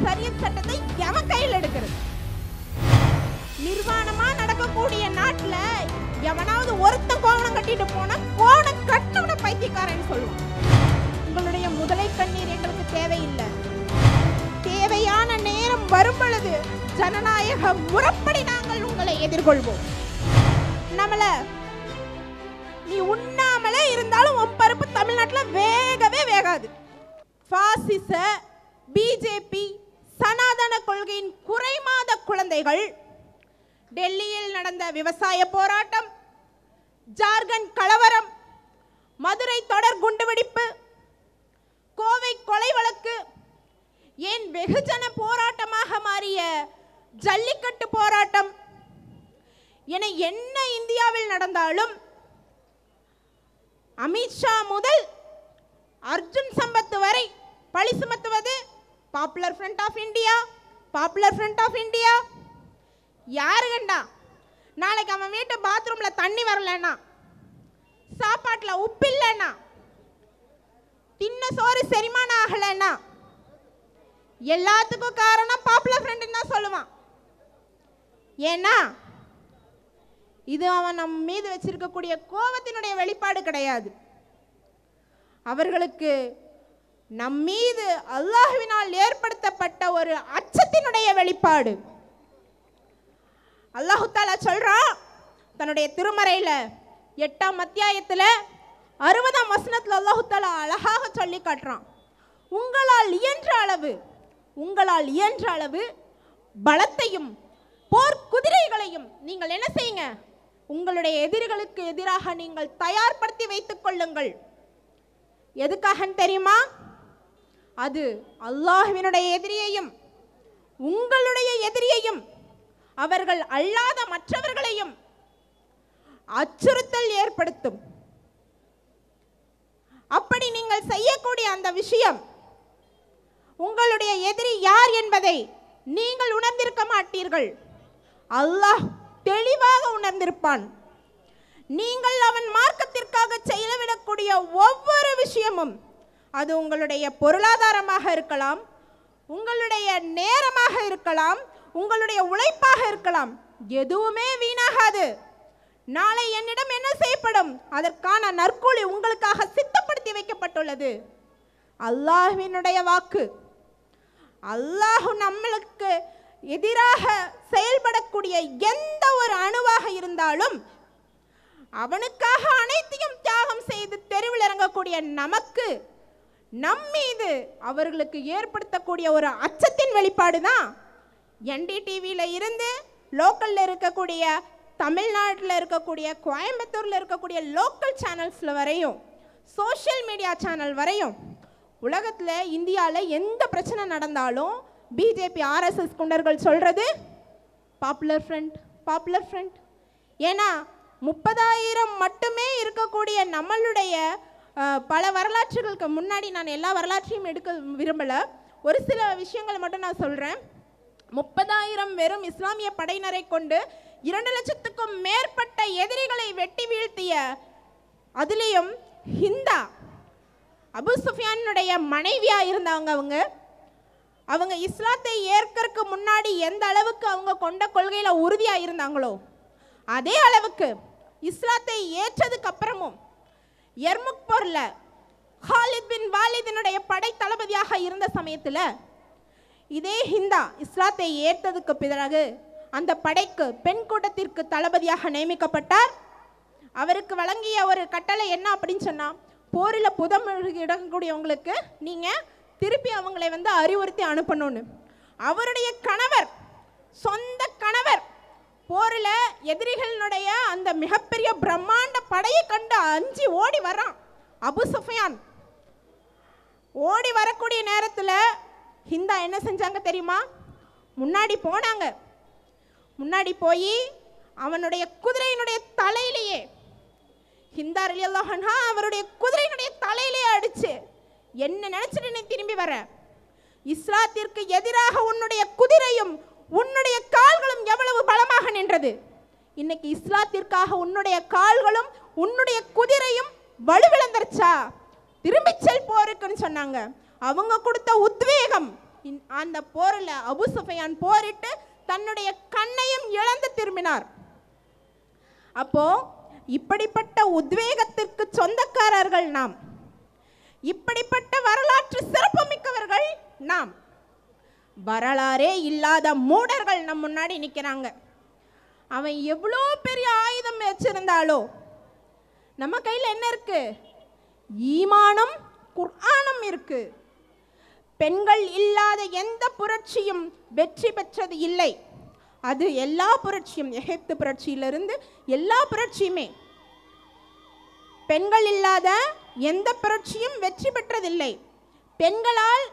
ஷரியத் சட்டத்தை எவன் கையில் எடுக்கிறது? நிர்வாணமா நடக்கக்கூடிய நாட்டுல எவனாவது ஒருத்தன் கோவணம் கட்டிட்டு போனா கோவணம் கட்டவன பைத்தியக்காரன்னு சொல்லுவான். உங்களுடைய முதலை கண்ணீர் எங்களுக்கு தேவையில்லை. தேவையான நேரம் வரும் பொழுது ஜனநாயக முறைப்படி நாங்கள் உங்களை எதிர்கொள்வோம். நம்மள நீ உண்ணாமலே இருந்தாலும் உன் பருப்பு தமிழ்நாட்டில் வேகவே வேகாது. பாசிச பிஜேபி சனாதன கொள்கையின் குறைமாத குழந்தைகள் டெல்லியில் நடந்த விவசாய போராட்டம், ஜார்க்கண்ட் கலவரம், மதுரை தொடர் குண்டுவெடிப்பு, கோவை கொலை வழக்கு, ஏன் வெகுஜன போராட்டமாக மாறிய ஜல்லிக்கட்டு போராட்டம் என என்ன இந்தியாவில் நடந்தாலும் அமித்ஷா முதல் அர்ஜுன் சம்பத் வரை பழி சுமத்துவது Popular Front of India, Popular Front of India. யாரு கண்டா நாளைக்கு அவன் வீட்டு பாத்ரூம்ல தண்ணி வரலன்னா, சாப்பாட்டுல உப்பு இல்லைன்னா, தின்ன சோறு செரிமானம் ஆகலைன்னா எல்லாத்துக்கும் காரணம் பாப்புலர் ஃப்ரண்ட் தான் சொல்லுவான். ஏன்னா இது அவன் நம் மீது வச்சிருக்கக்கூடிய கோபத்தினுடைய வெளிப்பாடு கிடையாது. அவர்களுக்கு நம் மீது அல்லாஹ்வினால் ஏற்படுத்தப்பட்ட ஒரு அச்சத்தினுடைய வெளிப்பாடு. அல்லாஹ் தஆலா சொல்றான் தன்னுடைய திருமறையில 8ஆம் அத்தியாயத்துல 60ஆம் வசனத்துல அல்லாஹ் தஆலா அழகாக சொல்லி காட்டுறான், உங்களால் இயன்ற அளவு பலத்தையும் போர் குதிரைகளையும் நீங்கள் என்ன செய்யுங்க, உங்களுடைய எதிரிகளுக்கு எதிராக நீங்கள் தயார்படுத்தி வைத்துக் கொள்ளுங்கள். எதுக்காக தெரியுமா? அது அல்லாஹ்வினுடைய எதிரியையும் உங்களுடைய எதிரியையும் அவர்கள் அல்லாத மற்றவர்களையும் அச்சுறுத்தல் ஏற்படுத்தும். அப்படி நீங்கள் செய்யக்கூடிய அந்த விஷயம் உங்களுடைய எதிரி யார் என்பதை நீங்கள் உணர்ந்திருக்க மாட்டீர்கள். அல்லாஹ் தெளிவாக உணர்ந்திருப்பான். நீங்கள் அவன் மார்க்கத்திற்காக செய்யவிடக்கூடிய ஒவ்வொரு விஷயமும், அது உங்களுடைய பொருளாதாரமாக இருக்கலாம், உங்களுடைய நேரமாக இருக்கலாம், உங்களுடைய உழைப்பாக இருக்கலாம், எதுவுமே வீணாகாது. நாளை என்னிடம் என்ன செய்யப்படும், அதற்கான நற்கூலி உங்களுக்காக சித்தப்படுத்தி வைக்கப்பட்டுள்ளது. அல்லாஹ்வினுடைய வாக்கு. அல்லாஹ் நம்மளுக்கு எதிராக செயல்படக்கூடிய எந்த ஒரு அணுவாக இருந்தாலும் அவனுக்காக அனைத்தையும் தியாகம் செய்து தெருவில் இறங்கக்கூடிய நமக்கு நம் மீது அவர்களுக்கு ஏற்படுத்தக்கூடிய ஒரு அச்சத்தின் வெளிப்பாடு தான் NDTVல இருந்து லோக்கல்ல இருக்கக்கூடிய, தமிழ்நாட்டில் இருக்கக்கூடிய, கோயம்புத்தூர்ல இருக்கக்கூடிய லோக்கல் சேனல்ஸ்ல வரையும், சோஷியல் மீடியா சேனல் வரையும், உலகத்தில் இந்தியாவில் எந்த பிரச்சனை நடந்தாலும் பிஜேபி RSS குண்டர்கள் சொல்றது பாப்புலர் ஃப்ரண்ட். ஏன்னா 30,000 மட்டுமே இருக்கக்கூடிய நம்மளுடைய பல வரலாற்றுகளுக்கு முன்னாடி, நான் எல்லா வரலாற்றையும் எடுக்க விரும்பலை, ஒரு சில விஷயங்களை மட்டும் நான் சொல்கிறேன். 30,000 வெறும் இஸ்லாமிய படையினரை கொண்டு 2 லட்சத்துக்கும் மேற்பட்ட எதிரிகளை வெட்டி வீழ்த்திய, அதுலேயும் ஹிந்தா அபு சுஃபியானுடைய மனைவியா இருந்தாங்க. அவங்க இஸ்லாத்தை ஏற்கறதுக்கு முன்னாடி எந்த அளவுக்கு அவங்க கொண்ட கொள்கையில உறுதியா இருந்தாங்களோ அதே அளவுக்கு இஸ்லாத்தை ஏற்றதுக்கு அப்புறமும் எர்முக் போர்ல ஹாலித் பின் வாலிதினுடைய படை தளபதியாக இருந்த சமயத்துல இதே ஹிந்தா இஸ்லாத்தை ஏற்றதுக்கு பிறகு அந்த படைக்கு பெண் கூட்டத்திற்கு தளபதியாக நியமிக்கப்பட்டார். அவருக்கு வழங்கிய ஒரு கட்டளை என்ன அப்படின்னு சொன்னா, போரில் புதமொழி இடக்கூடியவங்களுக்கு நீங்கள் திருப்பி அவங்களை அறிவுறுத்தி அனுப்பணும்னு. அவருடைய கணவர், சொந்த கணவர், போரில் எதிரிகளினுடைய அந்த மிகப்பெரிய பிரம்மாண்ட படையை கண்டு அஞ்சி ஓடி வர்றான். அபு சுஃபியான் ஓடி வரக்கூடிய நேரத்தில் ஹிந்தா என்ன செஞ்சாங்க தெரியுமா? முன்னாடி போனாங்க. முன்னாடி போய் அவனுடைய குதிரையினுடைய தலையிலேயே, ஹிந்தா ரலியல்லாஹு அன்ஹா அவருடைய குதிரையினுடைய தலையிலேயே அடிச்சு, என்ன நினைச்சிட்டு நீ திரும்பி வர? இஸ்லாத்திற்கு எதிராக உன்னுடைய குதிரையும் உன்னுடைய கால்களும் எவ்வளவு பலமாக நின்றது. இன்னைக்கு இஸ்லாத்திற்காக உன்னுடைய கால்களும் உன்னுடைய குதிரையும் வலுவிழந்துருச்சா? திரும்பி செல் போருக்குன்னு சொன்னாங்க. அவங்க கொடுத்த உத்வேகம் அந்த போரில் அபு சுஃபியான் போரிட்டு தன்னுடைய கண்ணையும் இழந்து திரும்பினார். அப்போ இப்படிப்பட்ட உத்வேகத்திற்கு சொந்தக்காரர்கள் நாம், இப்படிப்பட்ட வரலாற்று சிறப்புமிக்கவர்கள் நாம். வரலாறே இல்லாத மூடர்கள் நம் முன்னாடி நிற்கிறாங்க. அவன் எவ்வளோ பெரிய ஆயுதம் வச்சிருந்தாலோ நம்ம கையில் என்ன இருக்கு? ஈமானும் குர்ஆனும் இருக்கு. பெண்கள் இல்லாத எந்த புரட்சியும் வெற்றி பெற்றது இல்லை. அது எல்லா புரட்சியும், எகிப்து புரட்சியிலிருந்து எல்லா புரட்சியுமே, பெண்கள் இல்லாத எந்த புரட்சியும் வெற்றி பெற்றதில்லை. பெண்களால்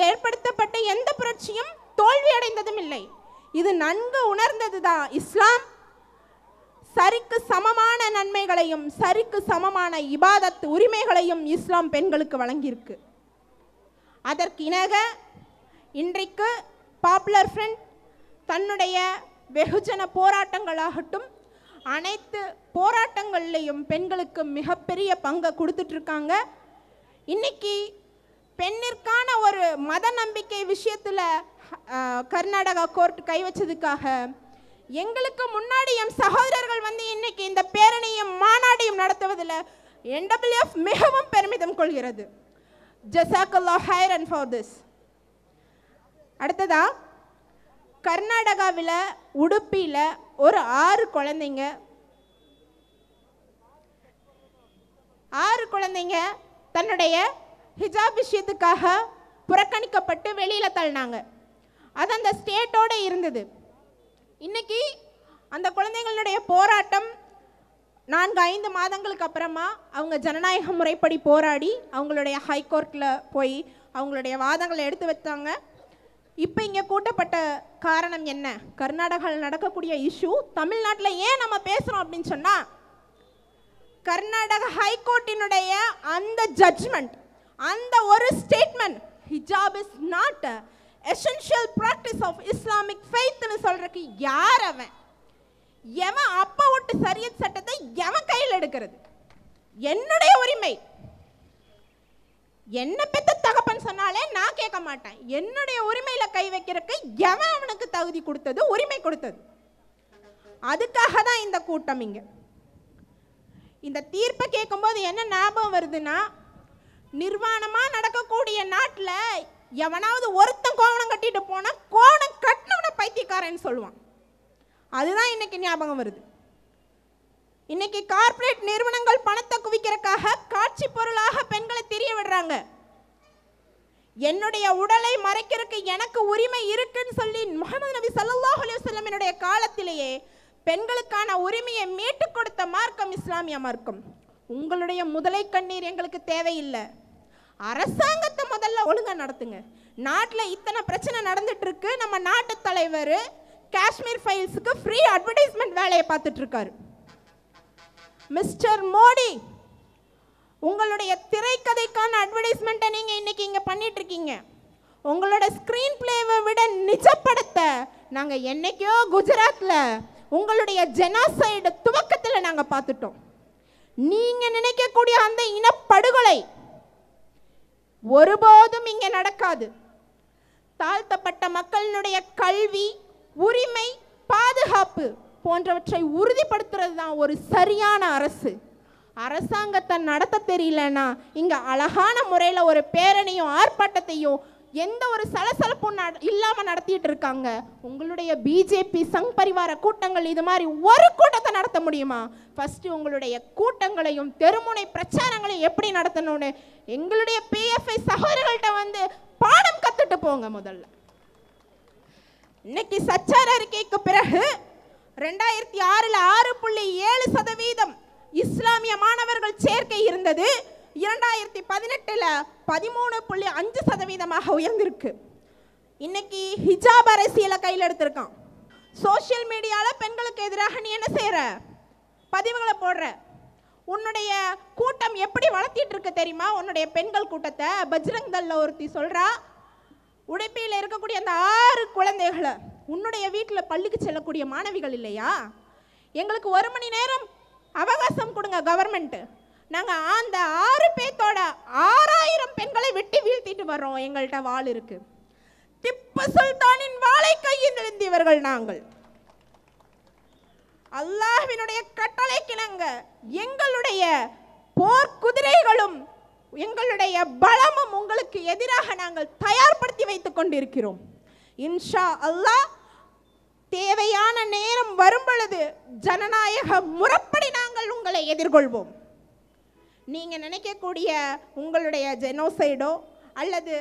ஏற்படுத்தப்பட்ட எந்த புரட்சியும் தோல்வி அடைந்ததும் இல்லை. இது நன்கு உணர்ந்ததுதான் இஸ்லாம். சரிக்கு சமமான நன்மைகளையும் சரிக்கு சமமான இபாதத் உரிமைகளையும் இஸ்லாம் பெண்களுக்கு வழங்கியிருக்கு. அதற்கு இணங்க இன்றைக்கு பாப்புலர் ஃப்ரண்ட் தன்னுடைய வெகுஜன போராட்டங்களாகட்டும் அனைத்து போராட்டங்கள்லையும் பெண்களுக்கு மிகப்பெரிய பங்கை கொடுத்துட்ருக்காங்க. இன்னைக்கு பெண்ணிற்கான ஒரு மத நம்பிக்கை விஷயத்தில் கர்நாடகா கோர்ட் கை வச்சதுக்காக எங்களுக்கு முன்னாடி எம் சகோதரர்கள் வந்து இன்னைக்கு இந்த பேரணியும் மாநாடையும் நடத்துவதில் NWF மிகவும் பெருமிதம் கொள்கிறது. ஜஸாக்கல்லாஹ் ஹைரன் ஃபார் திஸ். அடுத்ததா கர்நாடகாவில் உடுப்பியில் ஒரு 6 குழந்தைங்க தன்னுடைய ஹிஜாப் விஷயத்துக்காக புறக்கணிக்கப்பட்டு வெளியில் தள்ளினாங்க. அது அந்த ஸ்டேட்டோடு இருந்தது. இன்னைக்கு அந்த குழந்தைங்களுடைய போராட்டம் 4-5 மாதங்களுக்கு அப்புறமா அவங்க ஜனநாயக முறைப்படி போராடி அவங்களுடைய ஹைகோர்ட்டில் போய் அவங்களுடைய வாதங்களை எடுத்து வச்சாங்க. இப்போ இங்கே கூட்டப்பட்ட காரணம் என்ன? கர்நாடகாவில் நடக்கக்கூடிய இஷ்யூ தமிழ்நாட்டில் ஏன் நம்ம பேசுகிறோம் அப்படின்னு சொன்னால், கர்நாடக ஹைகோர்ட்டினுடைய அந்த ஜட்ஜ்மெண்ட், அந்த ஒரு statement, hijab is not essential practice of Islamic ஃபெய்த்னு சொல்றதுக்கு யார் அவன்? எவன் அப்பா விட்டு சரியத் சட்டத்தை எவன் கையில் எடுக்கிறது? என்னுடைய உரிமை. என்ன பெத்த தகப்பன் சொன்னாலே நான் கேட்க மாட்டேன். என்னுடைய உரிமையில கை வைக்கிறதுக்கு எவன் அவனுக்கு தகுதி கொடுத்தது, உரிமை கொடுத்தது? அதுக்காக தான் இந்த கூட்டம். இங்க இந்த தீர்ப்பை கேட்கும்போது என்ன ஞாபகம் வருதுன்னா, நிர்வாணமா நடக்கக்கூடிய நாட்டில் எவனாவது ஒருத்தன் கோவணம் கட்டிட்டு போனா கோவணம் கட்டினவன பைத்தியக்காரன்னு சொல்லுவான். அதுதான் இன்னைக்கு ஞாபகம் வருது. இன்னைக்கு கார்ப்பரேட் நிறுவனங்கள் பணத்தை குவிக்கிறதுக்காக காட்சி பொருளாக பெண்களை தெரிய விடுறாங்க. என்னுடைய உடலை மறைக்கிறதுக்கு எனக்கு உரிமை இருக்குன்னு சொல்லி முஹம்மது நபி ஸல்லல்லாஹு அலைஹி வஸல்லமினுடைய காலத்திலேயே பெண்களுக்கான உரிமையை மீட்டுக் கொடுத்த மார்க்கம் இஸ்லாமிய மார்க்கம். உங்களுடைய முதலை கண்ணீர் எங்களுக்கு தேவையில்லை. அரசாங்கத்தை முதல்ல ஒழுங்கா நடத்துங்க. நாட்டில் இத்தனை பிரச்சனை நடந்துட்டு இருக்கு. நம்ம நாட்டு தலைவர் காஷ்மீர் ஃபைல்ஸுக்கு ஃப்ரீ அட்வர்டைஸ்மெண்ட் வேலையை பார்த்துட்டு இருக்காரு. மிஸ்டர் மோடி, உங்களுடைய திரைக்கதைக்கான அட்வர்டைஸ்மெண்ட்டை நீங்க இன்னைக்கு இங்க பண்ணிட்டு இருக்கீங்க. உங்களோட ஸ்கிரீன் பிளேவை விட நிஜப்படத்தை நாங்க என்னைக்கோ குஜராத்ல உங்களுடைய ஜெனோசைடு துவக்கத்தில் நாங்க பார்த்துட்டோம். நீங்க நினைக்கக்கூடிய அந்த இனப்படுகொலை ஒருபோதும் இங்க நடக்காது. தாழ்த்தப்பட்ட மக்களினுடைய கல்வி, உரிமை, பாதுகாப்பு போன்றவற்றை உறுதிப்படுத்துறது தான் ஒரு சரியான அரசு. அரசாங்கத்தை நடத்த தெரியலன்னா இங்க அழகான முறையில் ஒரு பேரணியும் ஆர்ப்பாட்டத்தையும் எந்த ஒரு சலசலப்பும் இல்லாம நடத்திட்டு இருக்காங்க. உங்களுடைய பிஜேபி சங் பரிவார கூட்டங்கள் இது மாதிரி ஒரு கூட்டத்தை நடத்த முடியுமா? ஃபர்ஸ்ட் உங்களுடைய கூட்டங்களையும் தெருமுனை பிரச்சாரங்களையும் எப்படி நடத்தணும்னு எங்களுடைய பிஎஃப்ஐ சகோதரர்கள்ட்ட வந்து பாடம் கத்துட்டு போங்க முதல்ல. இன்னைக்கு சச்சார் அறிக்கைக்கு பிறகு 2006 6.7% இஸ்லாமிய மாணவர்கள் சேர்க்கை இருந்தது. 2018 13.5% உயர்ந்திருக்கு. இன்னைக்கு ஹிஜாப் அரசியலை கையில் எடுத்திருக்கான். சோசியல் மீடியாவில் பெண்களுக்கு எதிராக நீ என்ன செய்யற? பதிவுகளை போடுற. உன்னுடைய கூட்டம் எப்படி வளர்த்திட்டு இருக்கு தெரியுமா? உன்னுடைய பெண்கள் கூட்டத்தை பஜ்ரங் தள்ல ஒருத்தி சொல்றா, உடுப்பியில் இருக்கக்கூடிய அந்த 6 குழந்தைகளை உன்னுடைய வீட்டில் பள்ளிக்கு செல்லக்கூடிய மாணவிகள் இல்லையா? எங்களுக்கு 1 மணி நேரம் அவகாசம் கொடுங்க கவர்மெண்ட். நாங்கள் அந்த 6 பேர்த்தோட 6000 பெண்களை வெட்டி வீழ்த்திட்டு வர்றோம். எங்கள்கிட்ட வாள் இருக்கு. திப்பு சுல்தானின் வாளை கையில் எழுந்தியவர்கள் நாங்கள். அல்லாஹ்வினுடைய கட்டளை கிணங்க எங்களுடைய போர் குதிரைகளும் எங்களுடைய பலமும் உங்களுக்கு எதிராக நாங்கள் தயார்படுத்தி வைத்துக் கொண்டிருக்கிறோம். இன்ஷா அல்லாஹ் தேவையான நேரம் வரும் பொழுது ஜனநாயக முறைப்படி நாங்கள் உங்களை எதிர்கொள்வோம். நீங்க நினைக்கக்கூடிய உங்களுடைய ஜெனோசைடோ அல்லது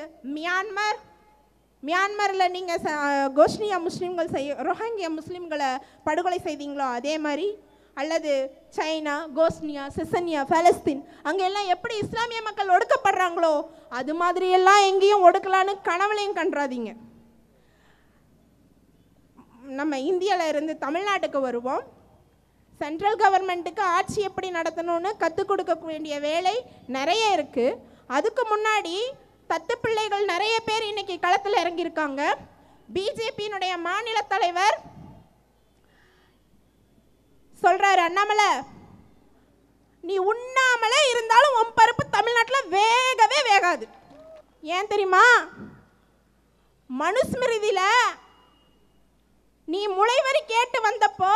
மியான்மரில் நீங்கள் கோஷ்னியா முஸ்லீம்கள் ரோஹிங்கியா முஸ்லீம்களை படுகொலை செய்தீங்களோ அதே மாதிரி, அல்லது சைனா, கோஸ்னியா, செசனியா, பாலஸ்தீன் அங்கெல்லாம் எப்படி இஸ்லாமிய மக்கள் ஒடுக்கப்படுறாங்களோ அது மாதிரியெல்லாம் எங்கேயும் ஒடுக்கலான்னு கனவுலையும் கண்டாதீங்க. நம்ம இந்தியாவில் இருந்து தமிழ்நாட்டுக்கு வருவோம். சென்ட்ரல் கவர்மெண்ட்டுக்கு ஆட்சி எப்படி நடத்தணும்னு கற்றுக் கொடுக்க வேண்டிய வேலை நிறைய இருக்குது. அதுக்கு முன்னாடி தத்து பிள்ளைகள் நிறைய பேர் இன்னைக்கு களத்தில் இறங்கியிருக்காங்க. பிஜேபியினுடைய மாநில தலைவர் சொல்றாரு, அண்ணாமலை நீ உண்ணாமலே இருந்தாலும் உன் பருப்பு தமிழ்நாட்டில் வேகவே வேகாது. ஏன் தெரியுமா? மனுஸ்மிருதியில நீ முளைவரி கேட்டு வந்தப்போ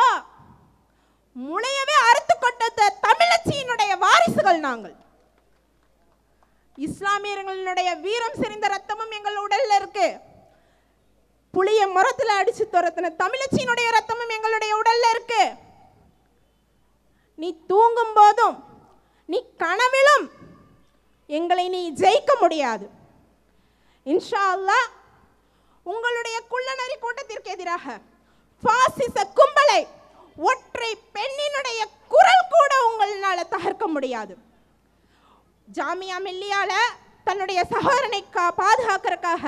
முளையவே அறுத்து கொட்ட தமிழச்சியினுடைய வாரிசுகள் நாங்கள். இஸ்லாமியர்களுடைய வீரம் செறிந்த ரத்தமும் எங்கள் உடல்ல இருக்கு. புளிய மரத்தில் அடிச்சு துரத்தின தமிழச்சியினுடைய ரத்தமும் எங்களுடைய உடல்ல இருக்கு. நீ தூங்கும் போதும் நீ கனவிலும் எங்களை நீ ஜெயிக்க முடியாது. இன்ஷா அல்லாஹ் உங்களுடைய குள்ளநரி கூட்டத்திற்கு எதிராக பாசிச கும்பலை ஒற்றை பெண்ணினுடைய குரல் கூட உங்களால தகர்க்க முடியாது. ஜாமியா மில்லியால தன்னுடைய சகோதரனை பாதுகாக்கிறதுக்காக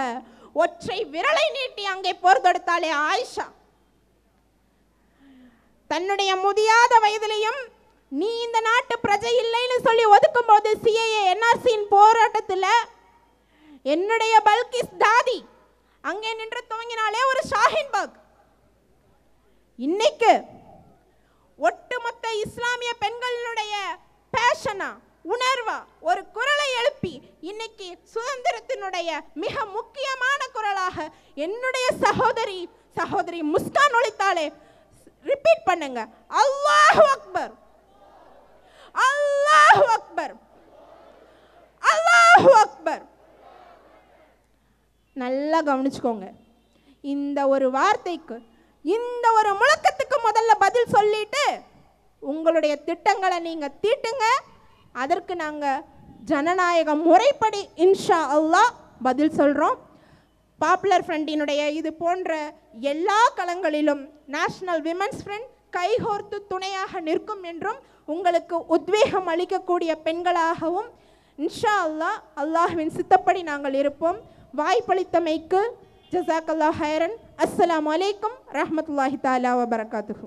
ஒற்றை விரலை நீட்டி அங்கே போர் தொடுத்தாலே ஆயிஷா. தன்னுடைய முதியாத வயதிலையும் நீ இந்த நாட்டு பிரஜை இல்லைன்னு சொல்லி ஒதுக்கும் போது சிஏஏ என்ஆர்சியின் போராட்டத்தில் என்னுடைய பல்கிஸ் தாதி அங்கே நின்று துவங்கினாலே ஒரு ஷாஹின்பாக். இன்னைக்கு ஒட்டுமொத்த இஸ்லாமிய பெண்களுடைய பேஷனா உணர்வா ஒரு குரலை எழுப்பி இன்னைக்கு சுதந்திரத்தினுடைய மிக முக்கியமான குரலாக என்னுடைய சகோதரி முஸ்கான் ஒலித்தாலே. ரிப்பீட் பண்ணுங்க, அல்லாஹு அக்பர், அல்லாஹு அக்பர், அல்லாஹு அக்பர். நல்லா கவனிச்சுக்கோங்க. இந்த ஒரு வார்த்தைக்கு, இந்த ஒரு முழக்கத்துக்கு முதல்ல பதில் சொல்லிட்டு உங்களுடைய திட்டங்களை நீங்க தீட்டுங்க. அதற்கு நாங்கள் ஜனநாயக முறைப்படி இன்ஷா அல்லாஹ் பதில் சொல்கிறோம். பாப்புலர் ஃப்ரண்டினுடைய இது போன்ற எல்லா களங்களிலும் நேஷனல் விமென்ஸ் ஃப்ரண்ட் கைகோர்த்து துணையாக நிற்கும் என்றும் உங்களுக்கு உத்வேகம் அளிக்கக்கூடிய பெண்களாகவும் இன்ஷா அல்லாஹ் அல்லாஹ்வின் சித்தப்படி நாங்கள் இருப்போம். வாய்ப்பளித்தமைக்கு ஜஸாக்கல்லாஹ் ஹைரன். அஸ்ஸலாமு அலைக்கும் ரஹ்மத்துல்லாஹி தஆலா வபரகாத்துஹு.